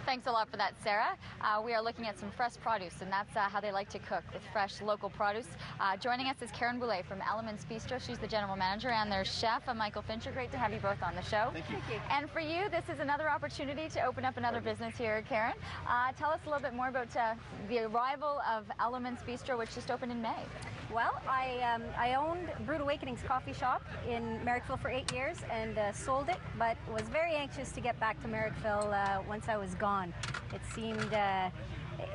Thanks a lot for that, Sarah. We are looking at some fresh produce, and that's how they like to cook, with fresh local produce. Joining us is Karen Boulay from Elements Bistro. She's the general manager, and their chef, Michael Fincher. Great to have you both on the show. Thank you. Thank you. And for you, this is another opportunity to open up another business here, Karen. Tell us a little bit more about the arrival of Elements Bistro, which just opened in May. Well, I owned Brewed Awakenings coffee shop in Merrickville for 8 years and sold it, but was very anxious to get back to Merrickville once I was gone. It seemed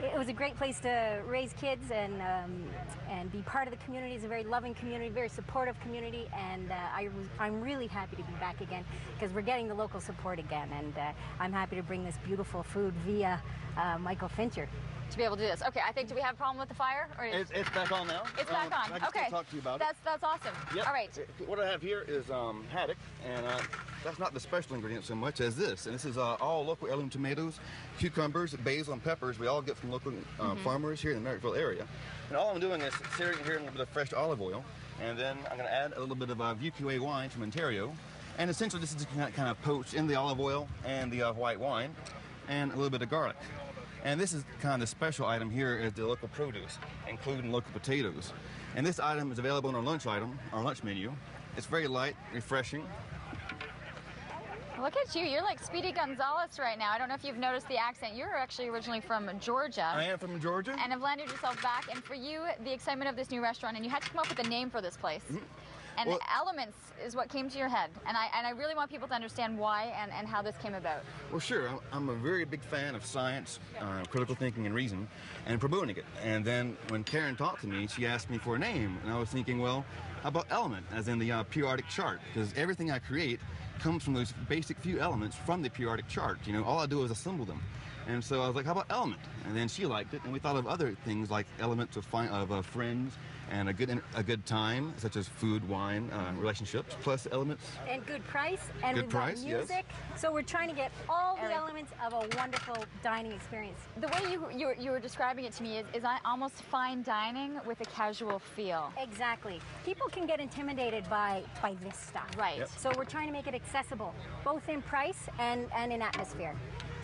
it was a great place to raise kids and be part of the community. It's a very loving community, very supportive community, and I'm really happy to be back again because we're getting the local support again, and I'm happy to bring this beautiful food via Michael Fincher. To be able to do this. Okay, I think, do we have a problem with the fire? Or It's back on now. It's back on. I just Okay. talk to you about it. That's awesome. Yep. All right. What I have here is haddock, and that's not the special ingredient so much as this. And this is all local heirloom tomatoes, cucumbers, basil, and peppers we all get from local farmers here in the Merrickville area. And all I'm doing is searing here in a little bit of fresh olive oil, and then I'm going to add a little bit of VQA wine from Ontario. And essentially this is kind of poached in the olive oil and the white wine, and a little bit of garlic. And this is kind of the special item here is the local produce, including local potatoes. And this item is available in our lunch menu. It's very light, refreshing. Look at you. You're like Speedy Gonzalez right now. I don't know if you've noticed the accent. You're actually originally from Georgia. I am from Georgia. And have landed yourself back. And for you, the excitement of this new restaurant, and you had to come up with a name for this place. And Well, Elements is what came to your head. And I really want people to understand why and how this came about. Well, sure. I'm a very big fan of science, critical thinking, and reason, and promoting it. And then when Karen talked to me, she asked me for a name. And I was thinking, well, how about element, as in the periodic chart? Because everything I create comes from those basic few elements from the periodic chart. You know, all I do is assemble them. And so I was like, how about element? And then she liked it, and we thought of other things like elements of friends and a good time, such as food, wine, relationships, plus elements. And good price, and Good we've got price, yes. music. So we're trying to get all the Everything. elements of a wonderful dining experience. The way you were describing it to me is almost fine dining with a casual feel. Exactly. People can get intimidated by this stuff. Right. Yep. So we're trying to make it accessible, both in price and in atmosphere.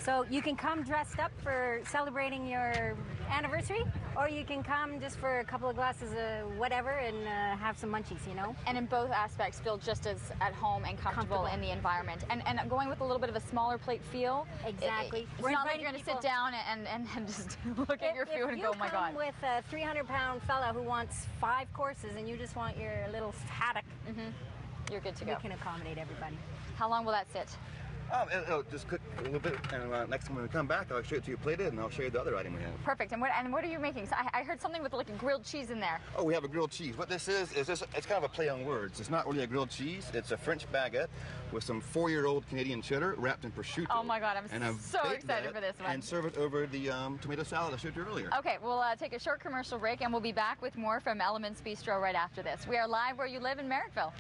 So you can come dressed up for celebrating your anniversary, or you can come just for a couple of glasses of whatever and have some munchies, you know? And in both aspects, feel just as at home and comfortable in the environment. And going with a little bit of a smaller plate feel. Exactly. It's We're not like inviting you're going to people- sit down and just look at your food and go, oh my God. If you come with a 300-pound fella who wants 5 courses and you just want your little haddock, You're good to we go. can accommodate everybody. How long will that sit? It'll just cook a little bit, and next time when we come back, I'll show it to you plated, and I'll show you the other item we have. Perfect. And what are you making? So I heard something with like a grilled cheese in there. Oh, we have a grilled cheese. What this is it's kind of a play on words. It's not really a grilled cheese. It's a French baguette with some 4-year-old Canadian cheddar wrapped in prosciutto. Oh my God, I'm And I've so baked excited that for this one. And serve it over the tomato salad I showed you earlier. Okay, we'll take a short commercial break and we'll be back with more from Elements Bistro right after this. We are live where you live in Merrickville.